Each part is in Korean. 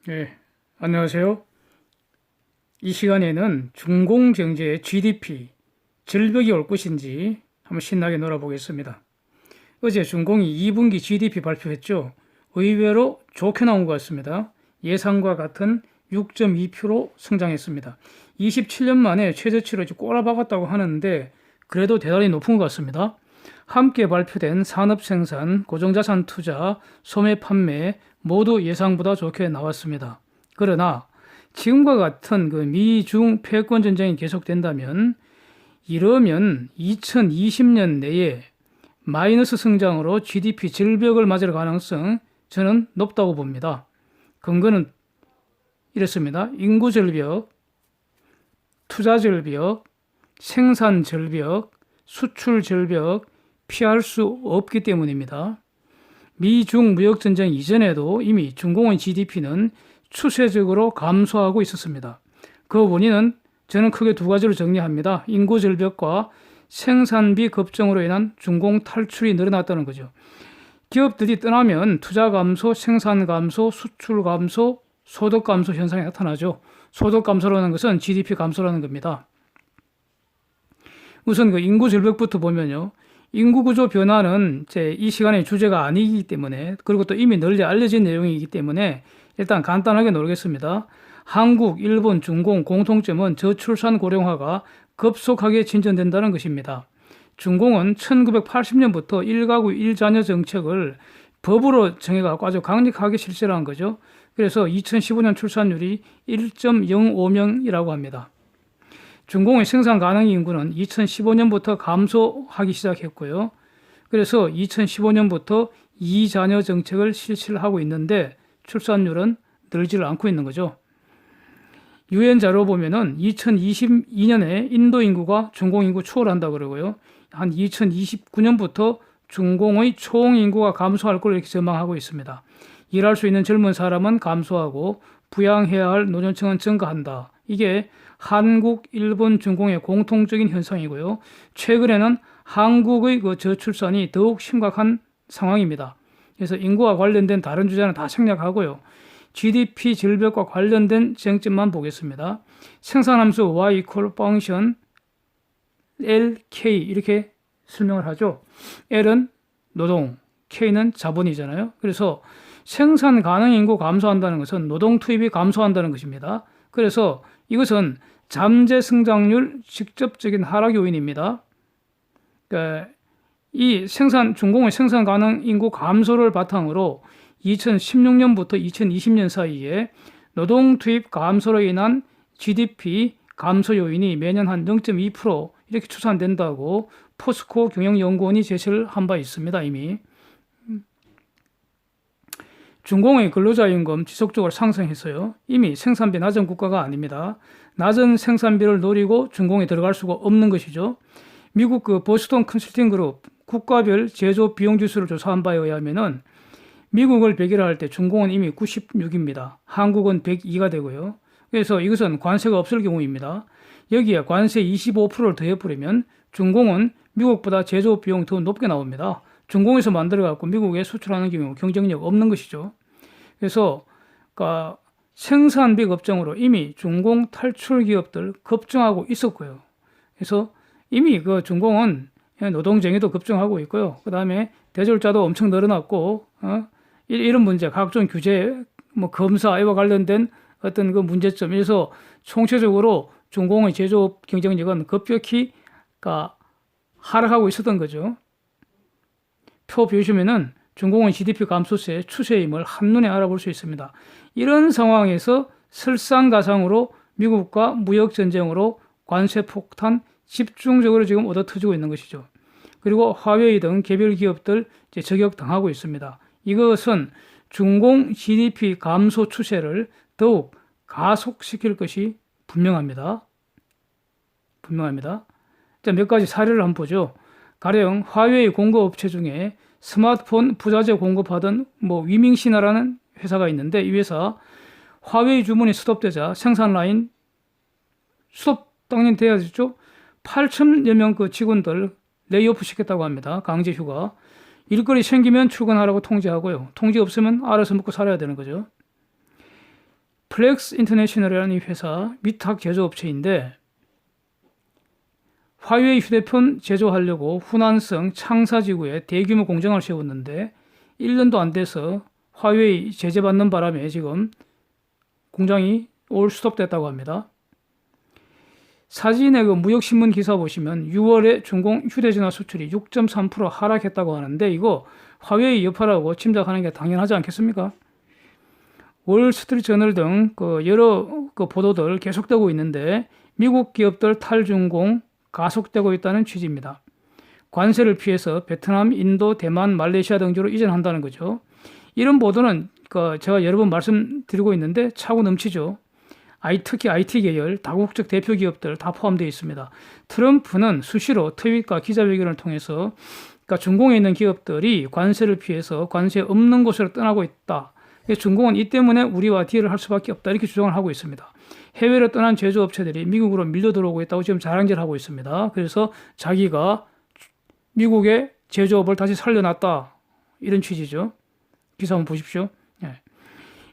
네, 안녕하세요. 이 시간에는 중공경제의 GDP, 절벽이 올 것인지 한번 신나게 놀아보겠습니다. 어제 중공이 2분기 GDP 발표했죠. 의외로 좋게 나온 것 같습니다. 예상과 같은 6.2% 성장했습니다. 27년 만에 최저치를 꼬라박았다고 하는데 그래도 대단히 높은 것 같습니다. 함께 발표된 산업생산, 고정자산 투자, 소매 판매 모두 예상보다 좋게 나왔습니다. 그러나 지금과 같은 그 미중 패권 전쟁이 계속된다면 이러면 2020년 내에 마이너스 성장으로 GDP 절벽을 맞을 가능성 저는 높다고 봅니다. 근거는 이렇습니다. 인구 절벽, 투자 절벽, 생산 절벽, 수출 절벽 피할 수 없기 때문입니다. 미중 무역 전쟁 이전에도 이미 중공의 GDP는 추세적으로 감소하고 있었습니다. 그 원인은 저는 크게 두 가지로 정리합니다. 인구 절벽과 생산비 급증으로 인한 중공 탈출이 늘어났다는 거죠. 기업들이 떠나면 투자 감소, 생산 감소, 수출 감소, 소득 감소 현상이 나타나죠. 소득 감소라는 것은 GDP 감소라는 겁니다. 우선 그 인구 절벽부터 보면요. 인구 구조 변화는 이 시간의 주제가 아니기 때문에, 그리고 또 이미 널리 알려진 내용이기 때문에 일단 간단하게 놓겠습니다. 한국, 일본, 중공 공통점은 저출산 고령화가 급속하게 진전된다는 것입니다. 중공은 1980년부터 1가구 1자녀 정책을 법으로 정해갖고 아주 강력하게 실시를 한 거죠. 그래서 2015년 출산율이 1.05명이라고 합니다. 중공의 생산 가능 인구는 2015년부터 감소하기 시작했고요. 그래서 2015년부터 2자녀 정책을 실시를 하고 있는데 출산율은 늘지를 않고 있는 거죠. 유엔 자료 보면은 2022년에 인도 인구가 중공 인구 초월한다 그러고요. 한 2029년부터 중공의 총 인구가 감소할 걸 이렇게 전망하고 있습니다. 일할 수 있는 젊은 사람은 감소하고 부양해야 할 노년층은 증가한다. 이게 한국, 일본, 중공의 공통적인 현상이고요. 최근에는 한국의 그 저출산이 더욱 심각한 상황입니다. 그래서 인구와 관련된 다른 주제는 다 생략하고요. GDP 절벽과 관련된 쟁점만 보겠습니다. 생산함수 Y equal function LK 이렇게 설명을 하죠. L은 노동, K는 자본이잖아요. 그래서 생산 가능 인구 감소한다는 것은 노동 투입이 감소한다는 것입니다. 그래서 이것은 잠재 성장률 직접적인 하락 요인입니다. 그러니까 이 중공의 생산 가능 인구 감소를 바탕으로 2016년부터 2020년 사이에 노동 투입 감소로 인한 GDP 감소 요인이 매년 한 0.2% 이렇게 추산된다고 포스코 경영연구원이 제시를 한 바 있습니다. 이미. 중공의 근로자임금 지속적으로 상승했어요. 이미 생산비 낮은 국가가 아닙니다. 낮은 생산비를 노리고 중공에 들어갈 수가 없는 것이죠. 미국 그 보스턴 컨설팅 그룹 국가별 제조 비용 지수를 조사한 바에 의하면은 미국을 100이라 할 때 중공은 이미 96입니다. 한국은 102가 되고요. 그래서 이것은 관세가 없을 경우입니다. 여기에 관세 25%를 더해버리면 중공은 미국보다 제조 비용이 더 높게 나옵니다. 중공에서 만들어갖고 미국에 수출하는 경우 경쟁력 없는 것이죠. 그래서 그러니까 생산비 급증으로 이미 중공 탈출 기업들 급증하고 있었고요. 그래서 이미 그 중공은 노동쟁이도 급증하고 있고요. 그 다음에 대졸자도 엄청 늘어났고, 이런 문제, 각종 규제, 뭐 검사 이와 관련된 어떤 그 문제점, 에서 총체적으로 중공의 제조업 경쟁력은 급격히 하락하고 있었던 거죠. 표 보시면은 중공의 GDP 감소세 추세임을 한눈에 알아볼 수 있습니다. 이런 상황에서 설상가상으로 미국과 무역 전쟁으로 관세 폭탄 집중적으로 지금 얻어 터지고 있는 것이죠. 그리고 화웨이 등 개별 기업들 저격당하고 있습니다. 이것은 중공 GDP 감소 추세를 더욱 가속시킬 것이 분명합니다. 자, 몇 가지 사례를 한번 보죠. 가령 화웨이 공급업체 중에 스마트폰 부자재 공급하던 위밍시나라는 회사가 있는데 이 회사 화웨이 주문이 스톱되자 생산 라인 스톱 당연히 돼야겠죠. 8천여 명 그 직원들 레이오프 시켰다고 합니다. 강제 휴가. 일거리 생기면 출근하라고 통지하고요. 통지 없으면 알아서 먹고 살아야 되는 거죠. 플렉스 인터내셔널이라는 이 회사 위탁 제조업체인데 화웨이 휴대폰 제조하려고 후난성 창사지구에 대규모 공장을 세웠는데 1년도 안 돼서 화웨이 제재받는 바람에 지금 공장이 올 스톱됐다고 합니다. 사진의 그 무역신문 기사 보시면 6월에 중공 휴대전화 수출이 6.3% 하락했다고 하는데 이거 화웨이 여파라고 짐작하는 게 당연하지 않겠습니까? 월스트리트저널 등 그 여러 그 보도들 계속되고 있는데 미국 기업들 탈중공 가속되고 있다는 취지입니다. 관세를 피해서 베트남, 인도, 대만, 말레이시아 등지로 이전한다는 거죠. 이런 보도는 제가 여러 번 말씀드리고 있는데 차고 넘치죠. 특히 IT 계열, 다국적 대표 기업들 다 포함되어 있습니다. 트럼프는 수시로 트윗과 기자회견을 통해서 중공에 있는 기업들이 관세를 피해서 관세 없는 곳으로 떠나고 있다. 중공은 이 때문에 우리와 딜을 할 수밖에 없다. 이렇게 주장을 하고 있습니다. 해외로 떠난 제조업체들이 미국으로 밀려 들어오고 있다고 지금 자랑질하고 있습니다. 그래서 자기가 미국의 제조업을 다시 살려놨다. 이런 취지죠. 기사 한번 보십시오.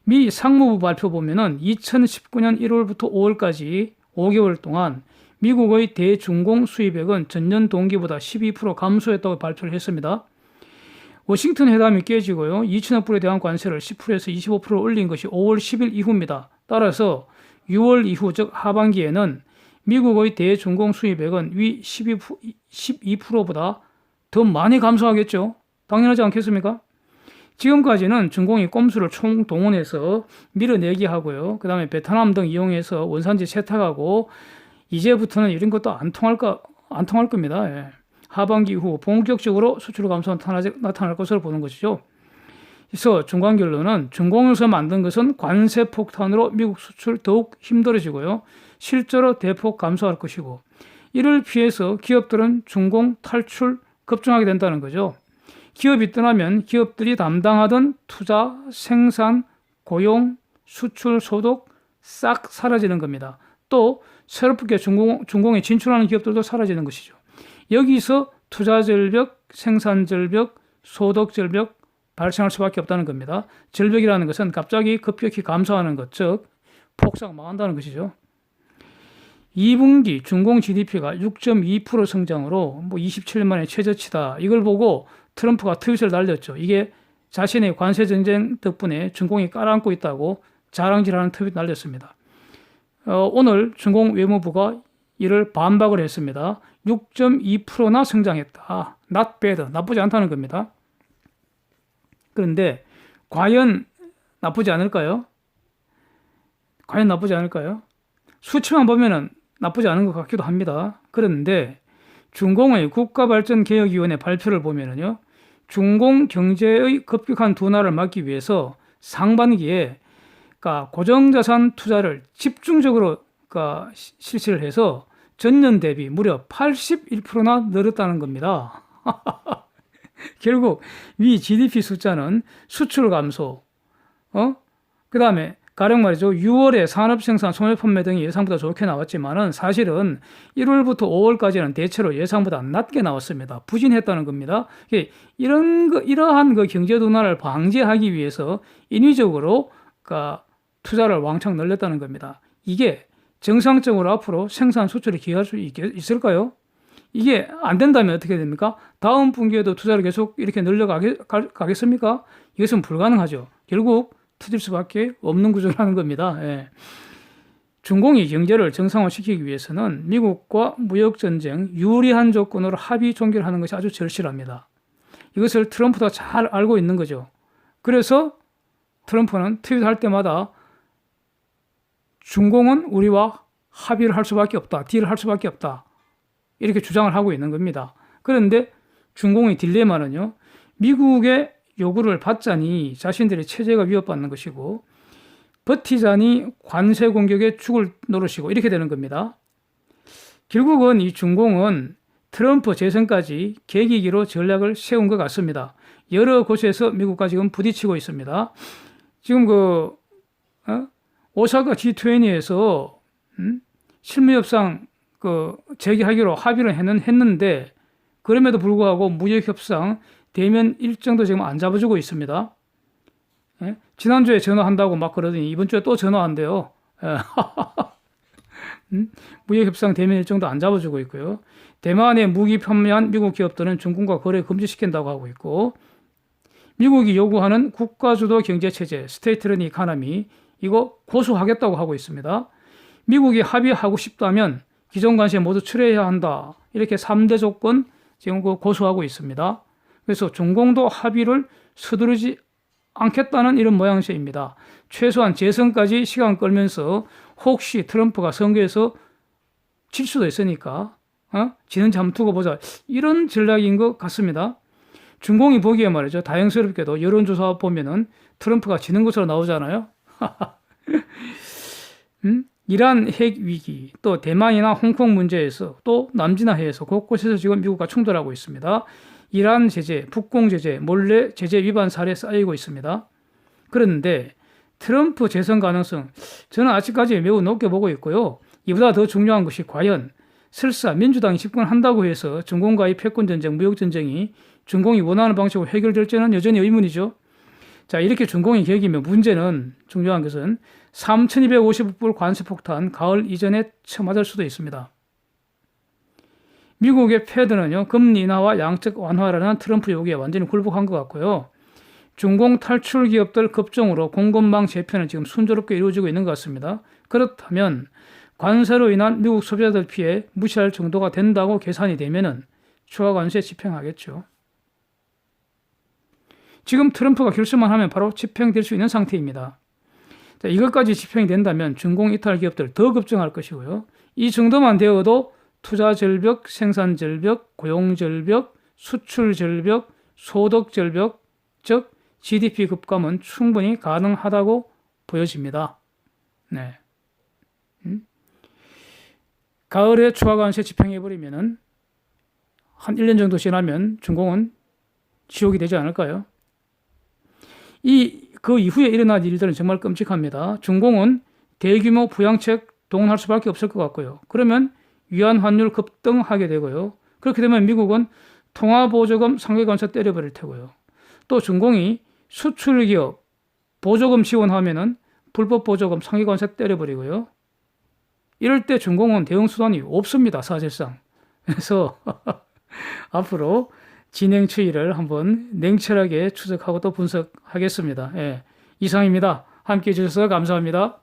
미 상무부 발표 보면은 2019년 1월부터 5월까지 5개월 동안 미국의 대중공 수입액은 전년 동기보다 12% 감소했다고 발표를 했습니다. 워싱턴 회담이 깨지고요. 2천억 불에 대한 관세를 10%에서 25% 올린 것이 5월 10일 이후입니다. 따라서 6월 이후 즉 하반기에는 미국의 대중공 수입액은 위 12%보다 더 많이 감소하겠죠. 당연하지 않겠습니까? 지금까지는 중공이 꼼수를 총동원해서 밀어내기 하고요. 그 다음에 베트남 등 이용해서 원산지 세탁하고 이제부터는 이런 것도 안 통할 겁니다. 예. 하반기 이후 본격적으로 수출 감소가 나타날 것으로 보는 것이죠. 그래서 중간 결론은 중공에서 만든 것은 관세 폭탄으로 미국 수출 더욱 힘들어지고요. 실제로 대폭 감소할 것이고 이를 피해서 기업들은 중공 탈출 급증하게 된다는 거죠. 기업이 떠나면 기업들이 담당하던 투자, 생산, 고용, 수출, 소득 싹 사라지는 겁니다. 또 새롭게 중공에 진출하는 기업들도 사라지는 것이죠. 여기서 투자 절벽, 생산 절벽, 소득 절벽 발생할 수밖에 없다는 겁니다. 절벽이라는 것은 갑자기 급격히 감소하는 것, 즉 폭삭 망한다는 것이죠. 2분기 중공 GDP가 6.2% 성장으로 27년 만에 최저치다. 이걸 보고 트럼프가 트윗을 날렸죠. 이게 자신의 관세 전쟁 덕분에 중공이 깔아앉고 있다고 자랑질하는 트윗 날렸습니다. 오늘 중공 외무부가 이를 반박을 했습니다. 6.2%나 성장했다. Not bad. 나쁘지 않다는 겁니다. 그런데 과연 나쁘지 않을까요? 과연 나쁘지 않을까요? 수치만 보면은 나쁘지 않은 것 같기도 합니다. 그런데 중공의 국가발전개혁위원회 발표를 보면은요, 중공 경제의 급격한 둔화를 막기 위해서 상반기에 고정자산 투자를 집중적으로 실시를 해서 전년 대비 무려 81%나 늘었다는 겁니다. 결국 위 GDP 숫자는 수출 감소, 그 다음에 가령 말이죠. 6월에 산업생산, 소매판매 등이 예상보다 좋게 나왔지만은 사실은 1월부터 5월까지는 대체로 예상보다 낮게 나왔습니다. 부진했다는 겁니다. 이러한 경제 둔화를 방지하기 위해서 인위적으로 투자를 왕창 늘렸다는 겁니다. 이게 정상적으로 앞으로 생산 수출에 기여할 수 있을까요? 이게 안 된다면 어떻게 됩니까? 다음 분기에도 투자를 계속 이렇게 늘려가겠습니까? 이것은 불가능하죠. 결국 터질 수밖에 없는 구조라는 겁니다. 예. 중공이 경제를 정상화시키기 위해서는 미국과 무역전쟁 유리한 조건으로 합의 종결하는 것이 아주 절실합니다. 이것을 트럼프도 잘 알고 있는 거죠. 그래서 트럼프는 트윗할 때마다 중공은 우리와 합의를 할 수밖에 없다. 딜을 할 수밖에 없다. 이렇게 주장을 하고 있는 겁니다. 그런데 중공의 딜레마는요. 미국의 요구를 받자니 자신들의 체제가 위협받는 것이고 버티자니 관세 공격에 죽을 노릇이고 이렇게 되는 겁니다. 결국은 이 중공은 트럼프 재선까지 계기기로 전략을 세운 것 같습니다. 여러 곳에서 미국과 지금 부딪히고 있습니다. 지금 오사카 G20에서 실무협상 재개하기로 합의를 했는데 그럼에도 불구하고 무역협상 대면 일정도 지금 안 잡아주고 있습니다. 예? 지난주에 전화한다고 막 그러더니 이번 주에 또 전화한대요. 예. 무역협상 대면 일정도 안 잡아주고 있고요. 대만에 무기 판매한 미국 기업들은 중국과 거래 금지시킨다고 하고 있고, 미국이 요구하는 국가주도 경제체제, 스테이트런 이카노미, 이거 고수하겠다고 하고 있습니다. 미국이 합의하고 싶다면 기존 관세 모두 철회해야 한다. 이렇게 3대 조건 지금 고수하고 있습니다. 그래서 중공도 합의를 서두르지 않겠다는 이런 모양새입니다. 최소한 재선까지 시간 끌면서 혹시 트럼프가 선거에서 질 수도 있으니까 지는 잠 두고 보자. 이런 전략인 것 같습니다. 중공이 보기에 말이죠. 다행스럽게도 여론조사 보면은 트럼프가 지는 것으로 나오잖아요. 이란 핵 위기, 또 대만이나 홍콩 문제에서, 또 남진아해에서 곳곳에서 지금 미국과 충돌하고 있습니다. 이란 제재, 북공 제재, 몰래 제재 위반 사례 쌓이고 있습니다. 그런데 트럼프 재선 가능성, 저는 아직까지 매우 높게 보고 있고요. 이보다 더 중요한 것이 과연 설사 민주당이 집권한다고 해서 중공과의 패권전쟁, 무역전쟁이 중공이 원하는 방식으로 해결될지는 여전히 의문이죠. 자, 이렇게 중공이 계기면 문제는, 중요한 것은 3,250불 관세 폭탄 가을 이전에 쳐맞을 수도 있습니다. 미국의 패드는요, 금리 인하와 양적 완화라는 트럼프 요구에 완전히 굴복한 것 같고요. 중공 탈출 기업들 급종으로 공급망 재편은 지금 순조롭게 이루어지고 있는 것 같습니다. 그렇다면 관세로 인한 미국 소비자들 피해 무시할 정도가 된다고 계산이 되면은 추가 관세 집행하겠죠. 지금 트럼프가 결심만 하면 바로 집행될 수 있는 상태입니다. 자, 이것까지 집행이 된다면 중공 이탈 기업들 더 급증할 것이고요. 이 정도만 되어도 투자 절벽, 생산 절벽, 고용 절벽, 수출 절벽, 소득 절벽, 즉 GDP 급감은 충분히 가능하다고 보여집니다. 네. 가을에 추가 관세 집행해버리면은 한 1년 정도 지나면 중공은 지옥이 되지 않을까요? 그 이후에 일어난 일들은 정말 끔찍합니다. 중공은 대규모 부양책 동원할 수밖에 없을 것 같고요. 그러면 위안 환율 급등하게 되고요. 그렇게 되면 미국은 통화보조금 상계관세 때려버릴 테고요. 또 중공이 수출기업 보조금 지원하면은 불법 보조금 상계관세 때려버리고요. 이럴 때 중공은 대응 수단이 없습니다, 사실상. 그래서 앞으로 진행 추이를 한번 냉철하게 추적하고 또 분석하겠습니다. 예, 이상입니다. 함께해 주셔서 감사합니다.